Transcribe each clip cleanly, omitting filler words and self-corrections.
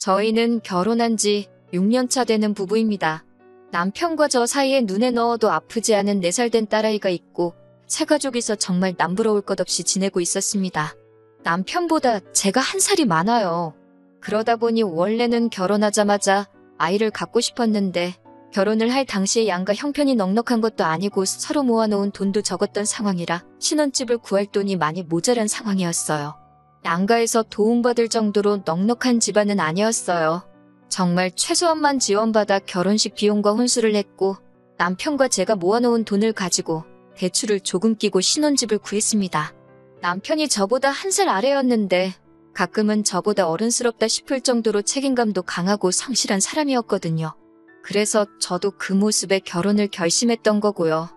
저희는 결혼한 지 6년 차 되는 부부입니다. 남편과 저 사이에 눈에 넣어도 아프지 않은 4살 된 딸아이가 있고 새가족이서 정말 남부러울 것 없이 지내고 있었습니다. 남편보다 제가 1살이 많아요. 그러다 보니 원래는 결혼하자마자 아이를 갖고 싶었는데 결혼을 할 당시에 양가 형편이 넉넉한 것도 아니고 서로 모아놓은 돈도 적었던 상황이라 신혼집을 구할 돈이 많이 모자란 상황이었어요. 양가에서 도움받을 정도로 넉넉한 집안은 아니었어요. 정말 최소한만 지원받아 결혼식 비용과 혼수를 했고 남편과 제가 모아놓은 돈을 가지고 대출을 조금 끼고 신혼집을 구했습니다. 남편이 저보다 1살 아래였는데 가끔은 저보다 어른스럽다 싶을 정도로 책임감도 강하고 성실한 사람이었거든요. 그래서 저도 그 모습에 결혼을 결심했던 거고요.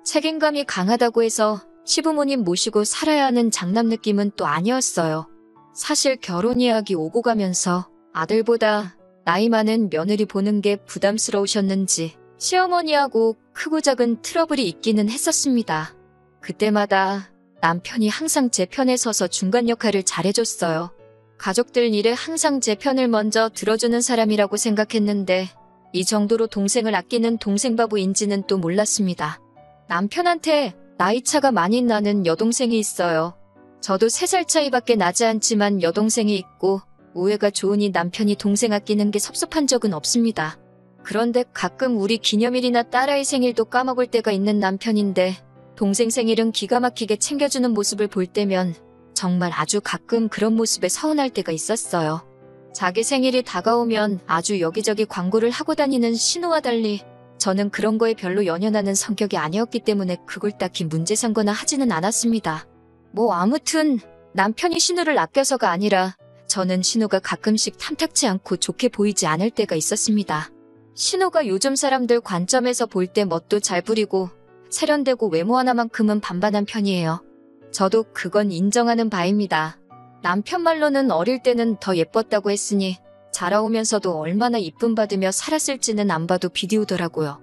책임감이 강하다고 해서 시부모님 모시고 살아야 하는 장남 느낌은 또 아니었어요. 사실 결혼 이야기 오고 가면서 아들보다 나이 많은 며느리 보는 게 부담스러우셨는지 시어머니하고 크고 작은 트러블이 있기는 했었습니다. 그때마다 남편이 항상 제 편에 서서 중간 역할을 잘해줬어요. 가족들 일에 항상 제 편을 먼저 들어주는 사람이라고 생각했는데 이 정도로 동생을 아끼는 동생바보인지는 또 몰랐습니다. 남편한테 나이차가 많이 나는 여동생이 있어요. 저도 3살 차이밖에 나지 않지만 여동생이 있고 우애가 좋으니 남편이 동생 아끼는 게 섭섭한 적은 없습니다. 그런데 가끔 우리 기념일이나 딸아이 생일도 까먹을 때가 있는 남편인데 동생 생일은 기가 막히게 챙겨주는 모습을 볼 때면 정말 아주 가끔 그런 모습에 서운할 때가 있었어요. 자기 생일이 다가오면 아주 여기저기 광고를 하고 다니는 신우와 달리 저는 그런 거에 별로 연연하는 성격이 아니었기 때문에 그걸 딱히 문제 삼거나 하지는 않았습니다. 뭐 아무튼 남편이 신우를 아껴서가 아니라 저는 신우가 가끔씩 탐탁치 않고 좋게 보이지 않을 때가 있었습니다. 신우가 요즘 사람들 관점에서 볼 때 멋도 잘 부리고 세련되고 외모 하나만큼은 반반한 편이에요. 저도 그건 인정하는 바입니다. 남편 말로는 어릴 때는 더 예뻤다고 했으니 자라오면서도 얼마나 이쁨 받으며 살았을지는 안 봐도 비디오더라고요.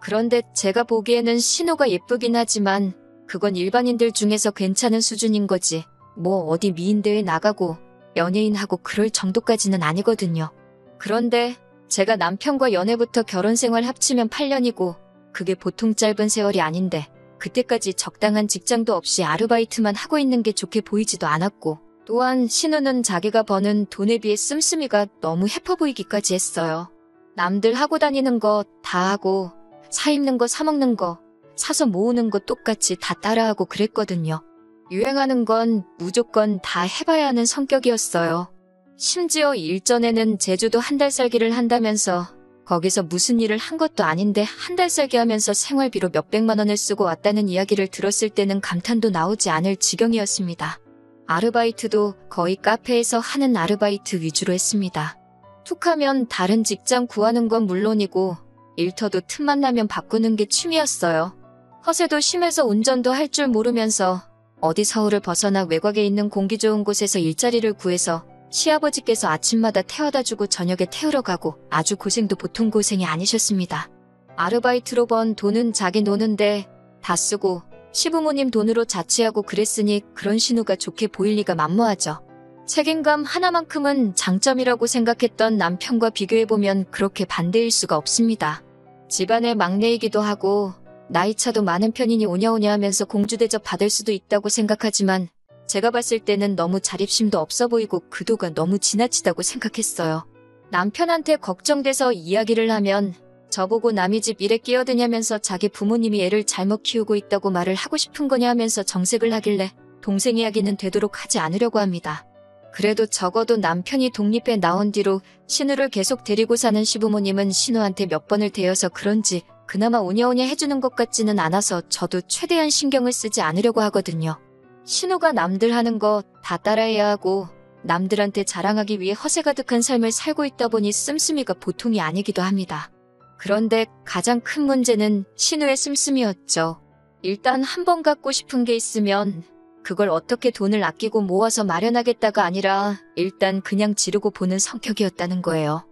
그런데 제가 보기에는 신우가 예쁘긴 하지만 그건 일반인들 중에서 괜찮은 수준인 거지. 뭐 어디 미인대회 나가고 연예인하고 그럴 정도까지는 아니거든요. 그런데 제가 남편과 연애부터 결혼 생활 합치면 8년이고 그게 보통 짧은 세월이 아닌데 그때까지 적당한 직장도 없이 아르바이트만 하고 있는 게 좋게 보이지도 않았고 또한 신우는 자기가 버는 돈에 비해 씀씀이가 너무 해퍼 보이기까지 했어요. 남들 하고 다니는 거 다 하고 사 입는 거 사 먹는 거 사서 모으는 거 똑같이 다 따라하고 그랬거든요. 유행하는 건 무조건 다 해봐야 하는 성격이었어요. 심지어 일전에는 제주도 1달 살기를 한다면서 거기서 무슨 일을 한 것도 아닌데 1달 살기 하면서 생활비로 몇백만 원을 쓰고 왔다는 이야기를 들었을 때는 감탄도 나오지 않을 지경이었습니다. 아르바이트도 거의 카페에서 하는 아르바이트 위주로 했습니다. 툭하면 다른 직장 구하는 건 물론이고 일터도 틈만 나면 바꾸는 게 취미였어요. 허세도 심해서 운전도 할 줄 모르면서 어디 서울을 벗어나 외곽에 있는 공기 좋은 곳에서 일자리를 구해서 시아버지께서 아침마다 태워다주고 저녁에 태우러 가고 아주 고생도 보통 고생이 아니셨습니다. 아르바이트로 번 돈은 자기 노는데 다 쓰고 시부모님 돈으로 자취하고 그랬으니 그런 신우가 좋게 보일 리가 만무하죠. 책임감 하나만큼은 장점이라고 생각했던 남편과 비교해보면 그렇게 반대일 수가 없습니다. 집안의 막내이기도 하고 나이차도 많은 편이니 오냐오냐 하면서 공주대접 받을 수도 있다고 생각하지만 제가 봤을 때는 너무 자립심도 없어 보이고 그도가 너무 지나치다고 생각했어요. 남편한테 걱정돼서 이야기를 하면 저보고 남의 집 일에 끼어드냐면서 자기 부모님이 애를 잘못 키우고 있다고 말을 하고 싶은 거냐 하면서 정색을 하길래 동생 이야기는 되도록 하지 않으려고 합니다. 그래도 적어도 남편이 독립해 나온 뒤로 신우를 계속 데리고 사는 시부모님은 신우한테 몇 번을 대여서 그런지 그나마 오냐오냐 해주는 것 같지는 않아서 저도 최대한 신경을 쓰지 않으려고 하거든요. 신우가 남들 하는 거 다 따라해야 하고 남들한테 자랑하기 위해 허세 가득한 삶을 살고 있다 보니 씀씀이가 보통이 아니기도 합니다. 그런데 가장 큰 문제는 신우의 씀씀이였죠. 일단 한 번 갖고 싶은 게 있으면 그걸 어떻게 돈을 아끼고 모아서 마련하겠다가 아니라 일단 그냥 지르고 보는 성격이었다는 거예요.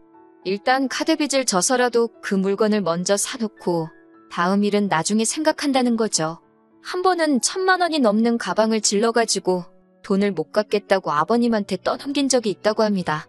일단 카드빚을 져서라도 그 물건을 먼저 사놓고 다음 일은 나중에 생각한다는 거죠. 한 번은 1,000만 원이 넘는 가방을 질러가지고 돈을 못 갚겠다고 아버님한테 떠넘긴 적이 있다고 합니다.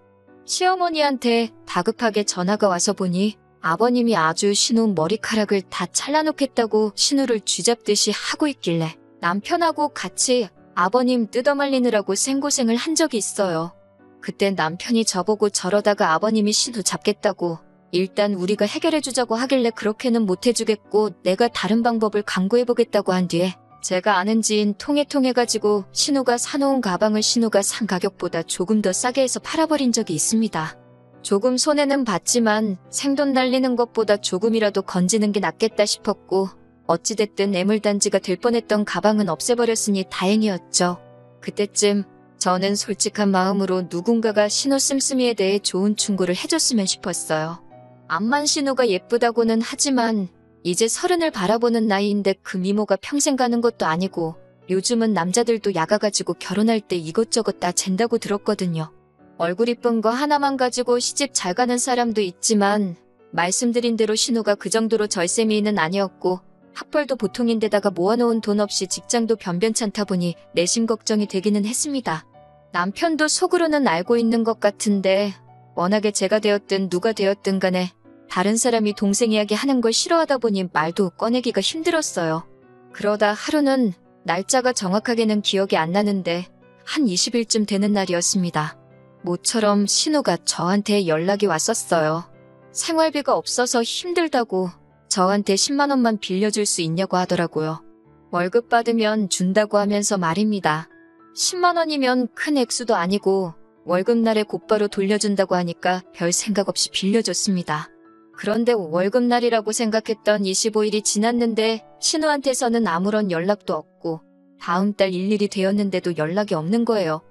시어머니한테 다급하게 전화가 와서 보니 아버님이 아주 신우 머리카락을 다 잘라놓겠다고 신우를 쥐잡듯이 하고 있길래 남편하고 같이 아버님 뜯어말리느라고 생고생을 한 적이 있어요. 그땐 남편이 저보고 저러다가 아버님이 신우 잡겠다고 일단 우리가 해결해주자고 하길래 그렇게는 못해주겠고 내가 다른 방법을 강구해보겠다고 한 뒤에 제가 아는 지인 통해가지고 신우가 사놓은 가방을 신우가 산 가격보다 조금 더 싸게 해서 팔아버린 적이 있습니다. 조금 손해는 봤지만 생돈 날리는 것보다 조금이라도 건지는 게 낫겠다 싶었고 어찌됐든 애물단지가 될 뻔했던 가방은 없애버렸으니 다행이었죠. 그때쯤 저는 솔직한 마음으로 누군가가 신우 씀씀이에 대해 좋은 충고를 해줬으면 싶었어요. 암만 신우가 예쁘다고는 하지만 이제 30을 바라보는 나이인데 그 미모가 평생 가는 것도 아니고 요즘은 남자들도 야가가지고 결혼할 때 이것저것 다 잰다고 들었거든요. 얼굴 이쁜 거 하나만 가지고 시집 잘 가는 사람도 있지만 말씀드린 대로 신우가 그 정도로 절세미인은 아니었고 학벌도 보통인데다가 모아놓은 돈 없이 직장도 변변찮다 보니 내심 걱정이 되기는 했습니다. 남편도 속으로는 알고 있는 것 같은데 워낙에 제가 되었든 누가 되었든 간에 다른 사람이 동생 이야기 하는 걸 싫어하다 보니 말도 꺼내기가 힘들었어요. 그러다 하루는 날짜가 정확하게는 기억이 안 나는데 한 20일쯤 되는 날이었습니다. 모처럼 신우가 저한테 연락이 왔었어요. 생활비가 없어서 힘들다고 저한테 10만 원만 빌려줄 수 있냐고 하더라고요. 월급 받으면 준다고 하면서 말입니다. 10만 원이면 큰 액수도 아니고 월급날에 곧바로 돌려준다고 하니까 별 생각 없이 빌려줬습니다. 그런데 월급날이라고 생각했던 25일이 지났는데 신우한테서는 아무런 연락도 없고 다음 달 일일이 되었는데도 연락이 없는 거예요.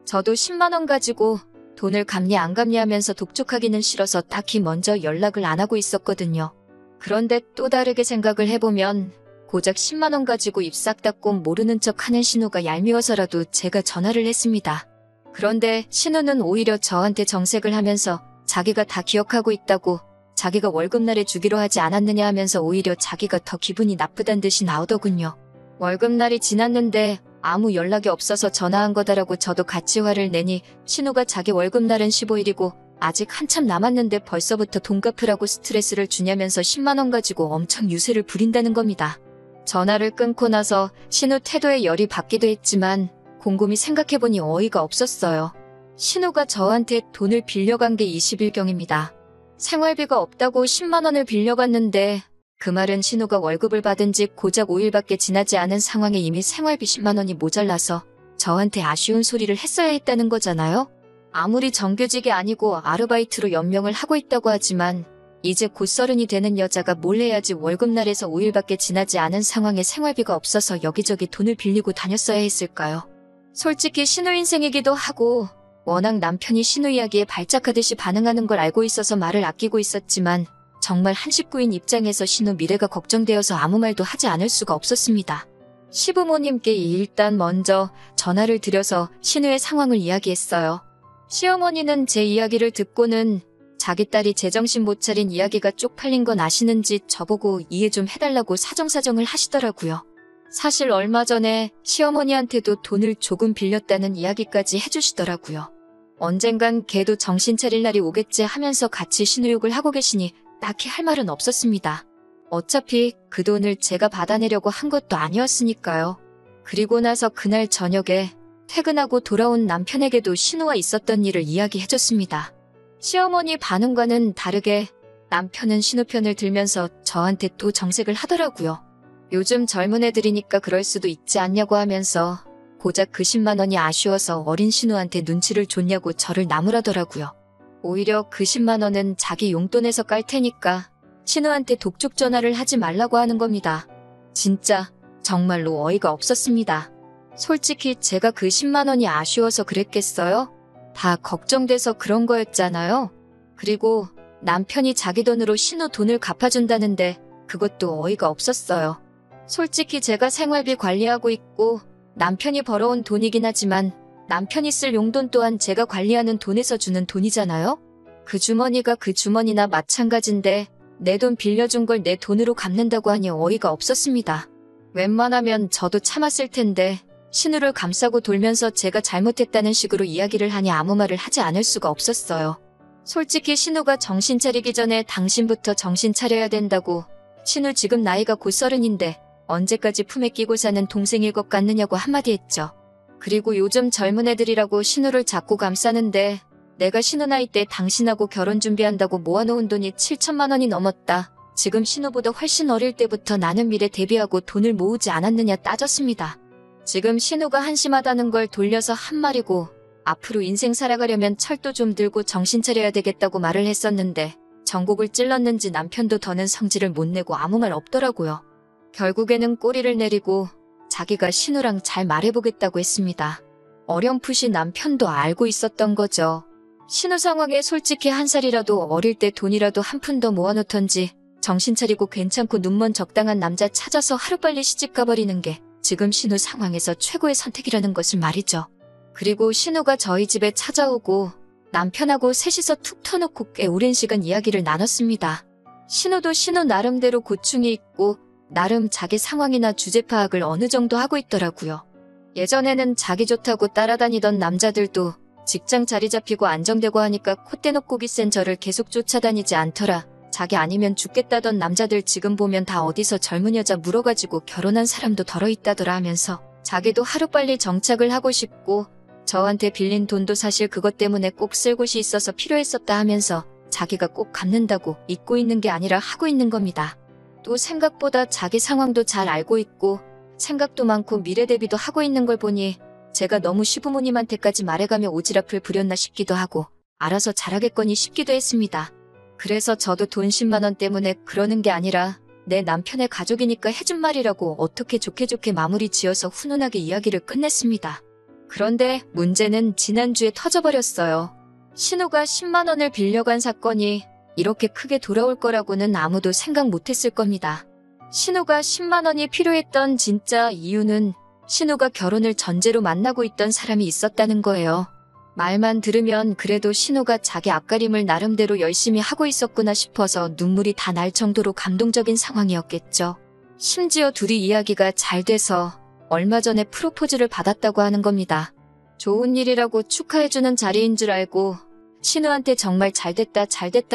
저도 10만 원 가지고 돈을 갚니 안 갚니 하면서 독촉하기는 싫어서 딱히 먼저 연락을 안 하고 있었거든요. 그런데 또 다르게 생각을 해보면 고작 10만 원 가지고 입 싹 닫고 모르는 척하는 신우가 얄미워서라도 제가 전화를 했습니다. 그런데 신우는 오히려 저한테 정색을 하면서 자기가 다 기억하고 있다고 자기가 월급날에 주기로 하지 않았느냐 하면서 오히려 자기가 더 기분이 나쁘단 듯이 나오더군요. 월급날이 지났는데 아무 연락이 없어서 전화한 거다라고 저도 같이 화를 내니 신우가 자기 월급날은 15일이고 아직 한참 남았는데 벌써부터 돈 갚으라고 스트레스를 주냐면서 10만 원 가지고 엄청 유세를 부린다는 겁니다. 전화를 끊고 나서 신우 태도에 열이 받기도 했지만 곰곰이 생각해보니 어이가 없었어요. 신우가 저한테 돈을 빌려간 게 20일경입니다. 생활비가 없다고 10만 원을 빌려갔는데 그 말은 신우가 월급을 받은 지 고작 5일밖에 지나지 않은 상황에 이미 생활비 10만 원이 모자라서 저한테 아쉬운 소리를 했어야 했다는 거잖아요. 아무리 정규직이 아니고 아르바이트로 연명을 하고 있다고 하지만 이제 곧 30이 되는 여자가 뭘 해야지 월급날에서 5일밖에 지나지 않은 상황에 생활비가 없어서 여기저기 돈을 빌리고 다녔어야 했을까요? 솔직히 신우 인생이기도 하고 워낙 남편이 신우 이야기에 발작하듯이 반응하는 걸 알고 있어서 말을 아끼고 있었지만 정말 한 식구인 입장에서 신우 미래가 걱정되어서 아무 말도 하지 않을 수가 없었습니다. 시부모님께 일단 먼저 전화를 드려서 신우의 상황을 이야기했어요. 시어머니는 제 이야기를 듣고는 자기 딸이 제정신 못 차린 이야기가 쪽팔린 건 아시는지 저보고 이해 좀 해달라고 사정사정을 하시더라고요. 사실 얼마 전에 시어머니한테도 돈을 조금 빌렸다는 이야기까지 해주시더라고요. 언젠간 걔도 정신 차릴 날이 오겠지 하면서 같이 신우욕을 하고 계시니 딱히 할 말은 없었습니다. 어차피 그 돈을 제가 받아내려고 한 것도 아니었으니까요. 그리고 나서 그날 저녁에 퇴근하고 돌아온 남편에게도 신우와 있었던 일을 이야기해줬습니다. 시어머니 반응과는 다르게 남편은 신우 편을 들면서 저한테 또 정색을 하더라고요. 요즘 젊은 애들이니까 그럴 수도 있지 않냐고 하면서 고작 그 10만 원이 아쉬워서 어린 신우한테 눈치를 줬냐고 저를 나무라더라고요. 오히려 그 10만 원은 자기 용돈에서 깔 테니까 신우한테 독촉 전화를 하지 말라고 하는 겁니다. 진짜 정말로 어이가 없었습니다. 솔직히 제가 그 10만 원이 아쉬워서 그랬겠어요? 다 걱정돼서 그런 거였잖아요. 그리고 남편이 자기 돈으로 신우 돈을 갚아준다는데 그것도 어이가 없었어요. 솔직히 제가 생활비 관리하고 있고 남편이 벌어온 돈이긴 하지만 남편이 쓸 용돈 또한 제가 관리하는 돈에서 주는 돈이잖아요? 그 주머니가 그 주머니나 마찬가지인데 내 돈 빌려준 걸 내 돈으로 갚는다고 하니 어이가 없었습니다. 웬만하면 저도 참았을 텐데 신우를 감싸고 돌면서 제가 잘못했다는 식으로 이야기를 하니 아무 말을 하지 않을 수가 없었어요. 솔직히 신우가 정신 차리기 전에 당신부터 정신 차려야 된다고. 신우 지금 나이가 곧 30인데 언제까지 품에 끼고 사는 동생일 것 같느냐고 한마디 했죠. 그리고 요즘 젊은 애들이라고 신우를 자꾸 감싸는데 내가 신우 나이 때 당신하고 결혼 준비한다고 모아놓은 돈이 7천만 원이 넘었다. 지금 신우보다 훨씬 어릴 때부터 나는 미래 대비하고 돈을 모으지 않았느냐 따졌습니다. 지금 신우가 한심하다는 걸 돌려서 한 말이고 앞으로 인생 살아가려면 철도 좀 들고 정신 차려야 되겠다고 말을 했었는데 전곡을 찔렀는지 남편도 더는 성질을 못 내고 아무 말 없더라고요. 결국에는 꼬리를 내리고 자기가 신우랑 잘 말해보겠다고 했습니다. 어렴풋이 남편도 알고 있었던 거죠. 신우 상황에 솔직히 한 살이라도 어릴 때 돈이라도 한 푼 더 모아놓던지 정신 차리고 괜찮고 눈먼 적당한 남자 찾아서 하루빨리 시집 가버리는 게 지금 신우 상황에서 최고의 선택이라는 것을 말이죠. 그리고 신우가 저희 집에 찾아오고 남편하고 셋이서 툭 터놓고 꽤 오랜 시간 이야기를 나눴습니다. 신우도 신우 나름대로 고충이 있고 나름 자기 상황이나 주제 파악을 어느 정도 하고 있더라고요. 예전에는 자기 좋다고 따라다니던 남자들도 직장 자리 잡히고 안정되고 하니까 콧대 높고기 센 저를 계속 쫓아다니지 않더라. 자기 아니면 죽겠다던 남자들 지금 보면 다 어디서 젊은 여자 물어가지고 결혼한 사람도 덜어 있다더라 하면서 자기도 하루빨리 정착을 하고 싶고 저한테 빌린 돈도 사실 그것 때문에 꼭 쓸 곳이 있어서 필요했었다 하면서 자기가 꼭 갚는다고 잊고 있는 게 아니라 하고 있는 겁니다. 또 생각보다 자기 상황도 잘 알고 있고 생각도 많고 미래 대비도 하고 있는 걸 보니 제가 너무 시부모님한테까지 말해가며 오지랖을 부렸나 싶기도 하고 알아서 잘하겠거니 싶기도 했습니다. 그래서 저도 돈 10만 원 때문에 그러는 게 아니라 내 남편의 가족이니까 해준 말이라고 어떻게 좋게 마무리 지어서 훈훈하게 이야기를 끝냈습니다. 그런데 문제는 지난주에 터져버렸어요. 신우가 10만 원을 빌려간 사건이 이렇게 크게 돌아올 거라고는 아무도 생각 못했을 겁니다. 신우가 10만 원이 필요했던 진짜 이유는 신우가 결혼을 전제로 만나고 있던 사람이 있었다는 거예요. 말만 들으면 그래도 신우가 자기 앞가림을 나름대로 열심히 하고 있었구나 싶어서 눈물이 다 날 정도로 감동적인 상황이었겠죠. 심지어 둘이 이야기가 잘 돼서 얼마 전에 프로포즈를 받았다고 하는 겁니다. 좋은 일이라고 축하해주는 자리인 줄 알고 신우한테 정말 잘됐다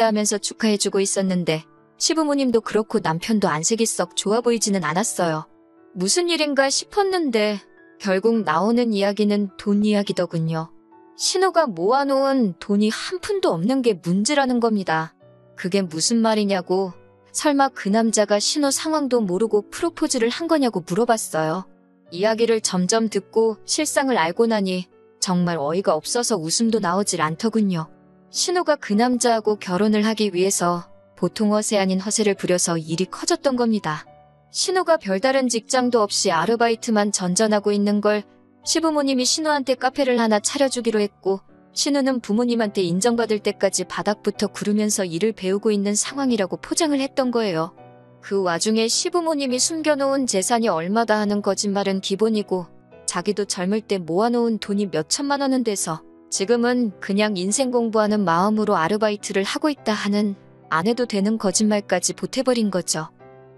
하면서 축하해주고 있었는데 시부모님도 그렇고 남편도 안색이 썩 좋아 보이지는 않았어요. 무슨 일인가 싶었는데 결국 나오는 이야기는 돈 이야기더군요. 신우가 모아놓은 돈이 한 푼도 없는 게 문제라는 겁니다. 그게 무슨 말이냐고 설마 그 남자가 신우 상황도 모르고 프로포즈를 한 거냐고 물어봤어요. 이야기를 점점 듣고 실상을 알고 나니 정말 어이가 없어서 웃음도 나오질 않더군요. 신우가 그 남자하고 결혼을 하기 위해서 보통 허세 아닌 허세를 부려서 일이 커졌던 겁니다. 신우가 별다른 직장도 없이 아르바이트만 전전하고 있는 걸 시부모님이 신우한테 카페를 하나 차려주기로 했고 신우는 부모님한테 인정받을 때까지 바닥부터 구르면서 일을 배우고 있는 상황이라고 포장을 했던 거예요. 그 와중에 시부모님이 숨겨놓은 재산이 얼마다 하는 거짓말은 기본이고 자기도 젊을 때 모아놓은 돈이 몇 천만 원은 돼서 지금은 그냥 인생 공부하는 마음으로 아르바이트를 하고 있다 하는 안 해도 되는 거짓말까지 보태버린 거죠.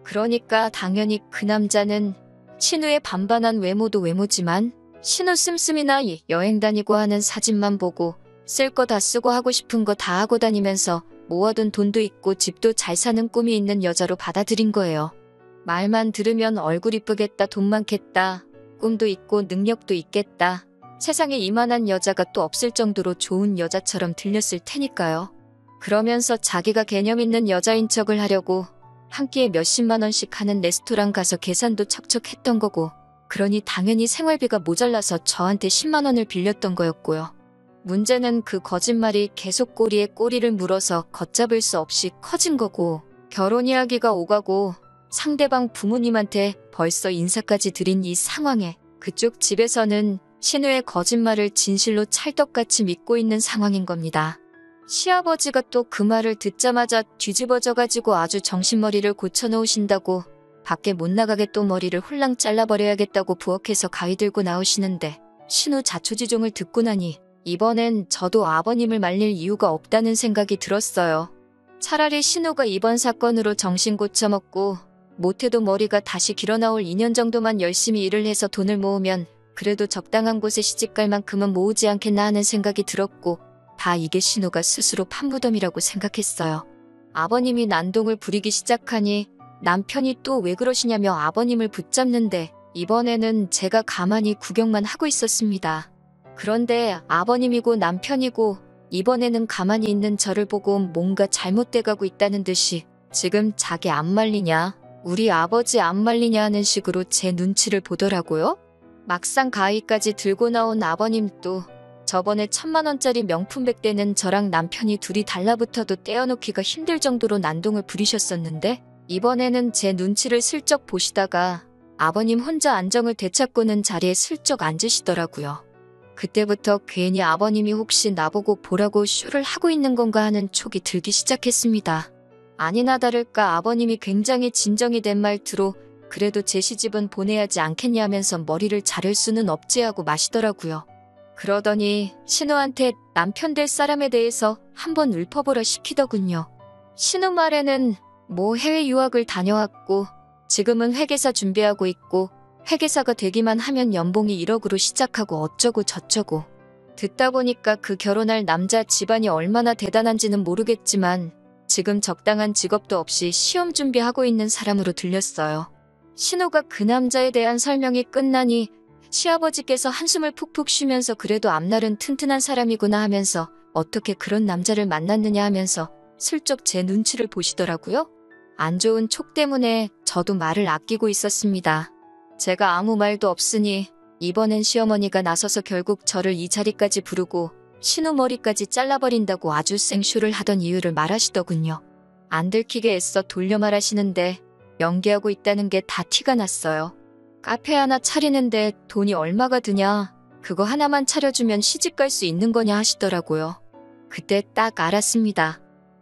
그러니까 당연히 그 남자는 신우의 반반한 외모도 외모지만 신우 씀씀이나 여행 다니고 하는 사진만 보고 쓸 거 다 쓰고 하고 싶은 거 다 하고 다니면서 모아둔 돈도 있고 집도 잘 사는 꿈이 있는 여자로 받아들인 거예요. 말만 들으면 얼굴 이쁘겠다, 돈 많겠다, 꿈도 있고 능력도 있겠다. 세상에 이만한 여자가 또 없을 정도로 좋은 여자처럼 들렸을 테니까요. 그러면서 자기가 개념 있는 여자인 척을 하려고 한 끼에 몇십만 원씩 하는 레스토랑 가서 계산도 척척했던 거고 그러니 당연히 생활비가 모자라서 저한테 10만 원을 빌렸던 거였고요. 문제는 그 거짓말이 계속 꼬리에 꼬리를 물어서 걷잡을 수 없이 커진 거고 결혼 이야기가 오가고 상대방 부모님한테 벌써 인사까지 드린 이 상황에 그쪽 집에서는 신우의 거짓말을 진실로 찰떡같이 믿고 있는 상황인 겁니다. 시아버지가 또 그 말을 듣자마자 뒤집어져가지고 아주 정신머리를 고쳐놓으신다고 밖에 못 나가게 또 머리를 홀랑 잘라버려야겠다고 부엌에서 가위 들고 나오시는데 신우 자초지종을 듣고 나니 이번엔 저도 아버님을 말릴 이유가 없다는 생각이 들었어요. 차라리 신우가 이번 사건으로 정신 고쳐먹고 못해도 머리가 다시 길어나올 2년 정도만 열심히 일을 해서 돈을 모으면 그래도 적당한 곳에 시집갈 만큼은 모으지 않겠나 하는 생각이 들었고 다 이게 신우가 스스로 판무덤이라고 생각했어요. 아버님이 난동을 부리기 시작하니 남편이 또 왜 그러시냐며 아버님을 붙잡는데 이번에는 제가 가만히 구경만 하고 있었습니다. 그런데 아버님이고 남편이고 이번에는 가만히 있는 저를 보고 뭔가 잘못돼가고 있다는 듯이 지금 자기 안 말리냐, 우리 아버지 안 말리냐 하는 식으로 제 눈치를 보더라고요. 막상 가위까지 들고 나온 아버님도 저번에 1000만원짜리 명품백 대는 저랑 남편이 둘이 달라붙어도 떼어놓기가 힘들 정도로 난동을 부리셨었는데 이번에는 제 눈치를 슬쩍 보시다가 아버님 혼자 안정을 되찾고는 자리에 슬쩍 앉으시더라고요. 그때부터 괜히 아버님이 혹시 나보고 보라고 쇼를 하고 있는 건가 하는 촉이 들기 시작했습니다. 아니나 다를까 아버님이 굉장히 진정이 된 말투로 그래도 제 시집은 보내야지 않겠냐 하면서 머리를 자를 수는 없지 하고 마시더라고요. 그러더니 신우한테 남편 될 사람에 대해서 한번 읊어보라 시키더군요. 신우 말에는 뭐 해외 유학을 다녀왔고 지금은 회계사 준비하고 있고 회계사가 되기만 하면 연봉이 1억으로 시작하고 어쩌고 저쩌고. 듣다 보니까 그 결혼할 남자 집안이 얼마나 대단한지는 모르겠지만 지금 적당한 직업도 없이 시험 준비하고 있는 사람으로 들렸어요. 신우가 그 남자에 대한 설명이 끝나니 시아버지께서 한숨을 푹푹 쉬면서 그래도 앞날은 튼튼한 사람이구나 하면서 어떻게 그런 남자를 만났느냐 하면서 슬쩍 제 눈치를 보시더라고요. 안 좋은 촉 때문에 저도 말을 아끼고 있었습니다. 제가 아무 말도 없으니 이번엔 시어머니가 나서서 결국 저를 이 자리까지 부르고 신우 머리까지 잘라버린다고 아주 생쇼를 하던 이유를 말하시더군요. 안 들키게 애써 돌려 말하시는데 연기하고 있다는 게 다 티가 났어요. 카페 하나 차리는데 돈이 얼마가 드냐, 그거 하나만 차려주면 시집 갈 수 있는 거냐 하시더라고요. 그때 딱 알았습니다.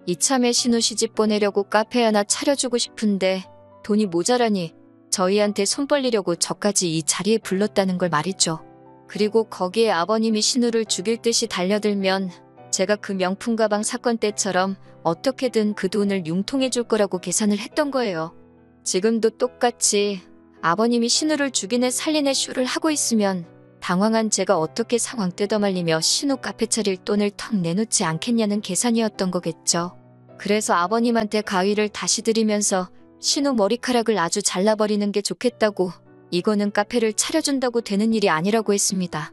이참에 신우 시집 보내려고 카페 하나 차려주고 싶은데 돈이 모자라니 저희한테 손 벌리려고 저까지 이 자리에 불렀다는 걸 말이죠. 그리고 거기에 아버님이 신우를 죽일 듯이 달려들면 제가 그 명품 가방 사건 때처럼 어떻게든 그 돈을 융통해 줄 거라고 계산을 했던 거예요. 지금도 똑같이 아버님이 신우를 죽이네 살리네 쇼를 하고 있으면 당황한 제가 어떻게 상황 뜯어말리며 신우 카페 차릴 돈을 턱 내놓지 않겠냐는 계산이었던 거겠죠. 그래서 아버님한테 가위를 다시 드리면서 신우 머리카락을 아주 잘라버리는 게 좋겠다고, 이거는 카페를 차려준다고 되는 일이 아니라고 했습니다.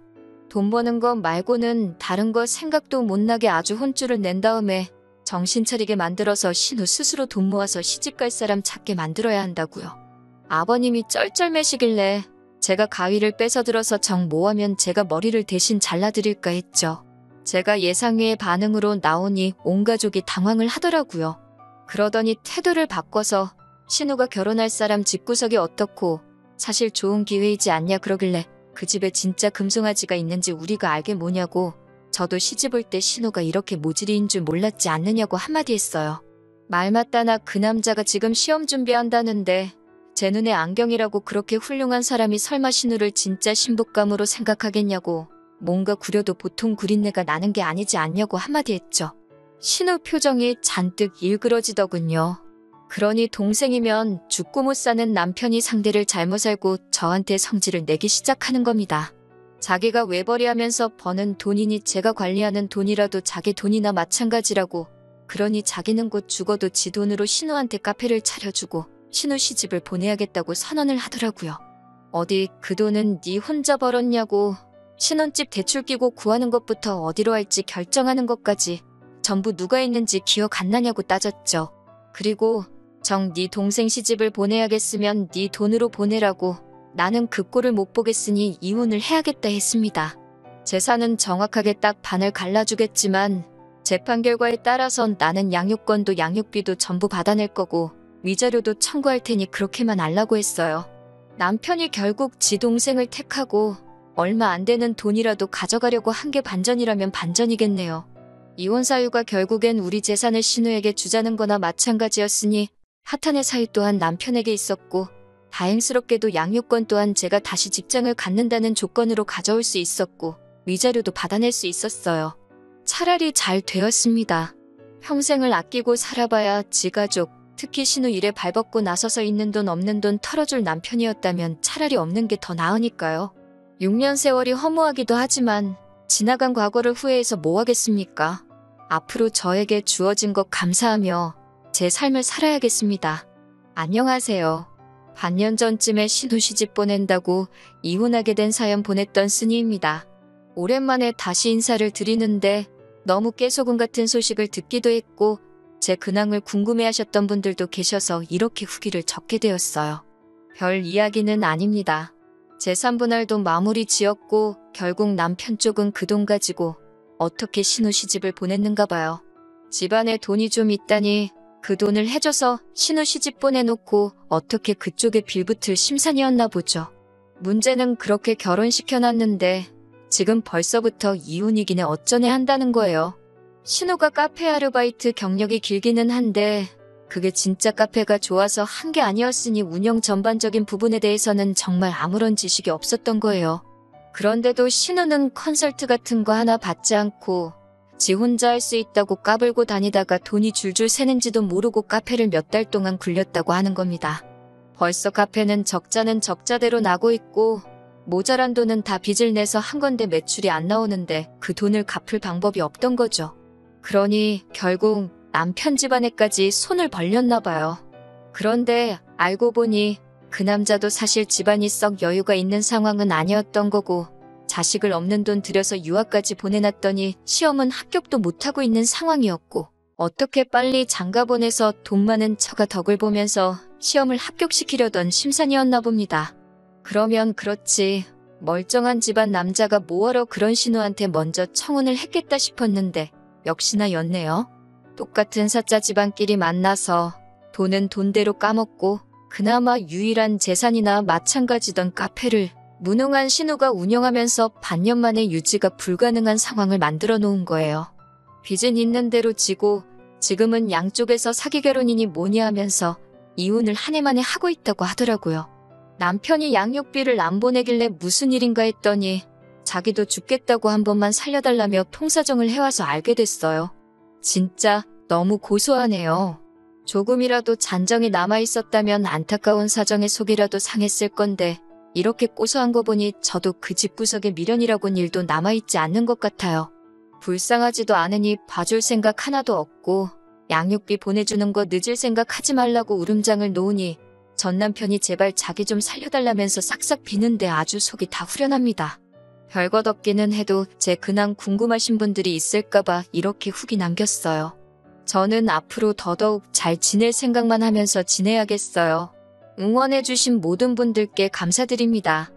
돈 버는 거 말고는 다른 거 생각도 못 나게 아주 혼쭐을 낸 다음에 정신 차리게 만들어서 신우 스스로 돈 모아서 시집갈 사람 찾게 만들어야 한다고요. 아버님이 쩔쩔매시길래 제가 가위를 뺏어 들어서 정 모하면 제가 머리를 대신 잘라드릴까 했죠. 제가 예상외의 반응으로 나오니 온 가족이 당황을 하더라고요. 그러더니 태도를 바꿔서 신우가 결혼할 사람 집구석이 어떻고 사실 좋은 기회이지 않냐 그러길래 그 집에 진짜 금송아지가 있는지 우리가 알게 뭐냐고, 저도 시집 올 때 신우가 이렇게 모질이인 줄 몰랐지 않느냐고 한마디 했어요. 말 맞다나 그 남자가 지금 시험 준비한다는데 제 눈에 안경이라고 그렇게 훌륭한 사람이 설마 신우를 진짜 신부감으로 생각하겠냐고, 뭔가 구려도 보통 구린내가 나는 게 아니지 않냐고 한마디 했죠. 신우 표정이 잔뜩 일그러지더군요. 그러니 동생이면 죽고 못 사는 남편이 상대를 잘못 알고 저한테 성질을 내기 시작하는 겁니다. 자기가 외벌이하면서 버는 돈이니 제가 관리하는 돈이라도 자기 돈이나 마찬가지라고, 그러니 자기는 곧 죽어도 지 돈으로 신우한테 카페를 차려주고 신우 시집을 보내야겠다고 선언을 하더라고요. 어디 그 돈은 네 혼자 벌었냐고, 신혼집 대출 끼고 구하는 것부터 어디로 할지 결정하는 것까지 전부 누가 했는지 기억 안 나냐고 따졌죠. 그리고 정 네 동생 시집을 보내야겠으면 네 돈으로 보내라고, 나는 그 꼴을 못 보겠으니 이혼을 해야겠다 했습니다. 재산은 정확하게 딱 반을 갈라주겠지만 재판 결과에 따라선 나는 양육권도 양육비도 전부 받아낼 거고 위자료도 청구할 테니 그렇게만 알라고 했어요. 남편이 결국 지 동생을 택하고 얼마 안 되는 돈이라도 가져가려고 한 게 반전이라면 반전이겠네요. 이혼 사유가 결국엔 우리 재산을 신우에게 주자는 거나 마찬가지였으니 하탄의 사유 또한 남편에게 있었고, 다행스럽게도 양육권 또한 제가 다시 직장을 갖는다는 조건으로 가져올 수 있었고 위자료도 받아낼 수 있었어요. 차라리 잘 되었습니다. 평생을 아끼고 살아봐야 지 가족, 특히 신우 일에 발벗고 나서서 있는 돈 없는 돈 털어줄 남편이었다면 차라리 없는 게 더 나으니까요. 6년 세월이 허무하기도 하지만 지나간 과거를 후회해서 뭐 하겠습니까? 앞으로 저에게 주어진 것 감사하며 제 삶을 살아야겠습니다. 안녕하세요. 반년 전쯤에 신우 시집 보낸다고 이혼하게 된 사연 보냈던 쓰니입니다. 오랜만에 다시 인사를 드리는데 너무 깨소금 같은 소식을 듣기도 했고 제 근황을 궁금해하셨던 분들도 계셔서 이렇게 후기를 적게 되었어요. 별 이야기는 아닙니다. 재산분할도 마무리 지었고 결국 남편 쪽은 그 돈 가지고 어떻게 신우 시집을 보냈는가 봐요. 집안에 돈이 좀 있다니 그 돈을 해줘서 신우 시집 보내놓고 어떻게 그쪽에 빌붙을 심산이었나 보죠. 문제는 그렇게 결혼시켜놨는데 지금 벌써부터 이혼이기는 어쩌네 한다는 거예요. 신우가 카페 아르바이트 경력이 길기는 한데 그게 진짜 카페가 좋아서 한 게 아니었으니 운영 전반적인 부분에 대해서는 정말 아무런 지식이 없었던 거예요. 그런데도 신우는 컨설트 같은 거 하나 받지 않고 지 혼자 할 수 있다고 까불고 다니다가 돈이 줄줄 새는지도 모르고 카페를 몇 달 동안 굴렸다고 하는 겁니다. 벌써 카페는 적자는 적자대로 나고 있고 모자란 돈은 다 빚을 내서 한 건데 매출이 안 나오는데 그 돈을 갚을 방법이 없던 거죠. 그러니 결국 남편 집안에까지 손을 벌렸나 봐요. 그런데 알고 보니 그 남자도 사실 집안이 썩 여유가 있는 상황은 아니었던 거고 자식을 없는 돈 들여서 유학까지 보내놨더니 시험은 합격도 못하고 있는 상황이었고 어떻게 빨리 장가 보내서 돈 많은 처가 덕을 보면서 시험을 합격시키려던 심산이었나 봅니다. 그러면 그렇지 멀쩡한 집안 남자가 뭐하러 그런 신우한테 먼저 청혼을 했겠다 싶었는데 역시나 였네요. 똑같은 사짜 집안끼리 만나서 돈은 돈대로 까먹고 그나마 유일한 재산이나 마찬가지던 카페를 무능한 신우가 운영하면서 반년 만에 유지가 불가능한 상황을 만들어 놓은 거예요. 빚은 있는 대로 지고 지금은 양쪽에서 사기 결혼이니 뭐니 하면서 이혼을 한 해 만에 하고 있다고 하더라고요. 남편이 양육비를 안 보내길래 무슨 일인가 했더니 자기도 죽겠다고 한 번만 살려달라며 통사정을 해와서 알게 됐어요. 진짜 너무 고소하네요. 조금이라도 잔정이 남아있었다면 안타까운 사정의 속이라도 상했을 건데 이렇게 고소한 거 보니 저도 그 집구석에 미련이라곤 일도 남아있지 않는 것 같아요. 불쌍하지도 않으니 봐줄 생각 하나도 없고 양육비 보내주는 거 늦을 생각 하지 말라고 울음장을 놓으니 전 남편이 제발 자기 좀 살려달라면서 싹싹 비는데 아주 속이 다 후련합니다. 별것 없기는 해도 제 근황 궁금하신 분들이 있을까봐 이렇게 후기 남겼어요. 저는 앞으로 더더욱 잘 지낼 생각만 하면서 지내야겠어요. 응원해주신 모든 분들께 감사드립니다.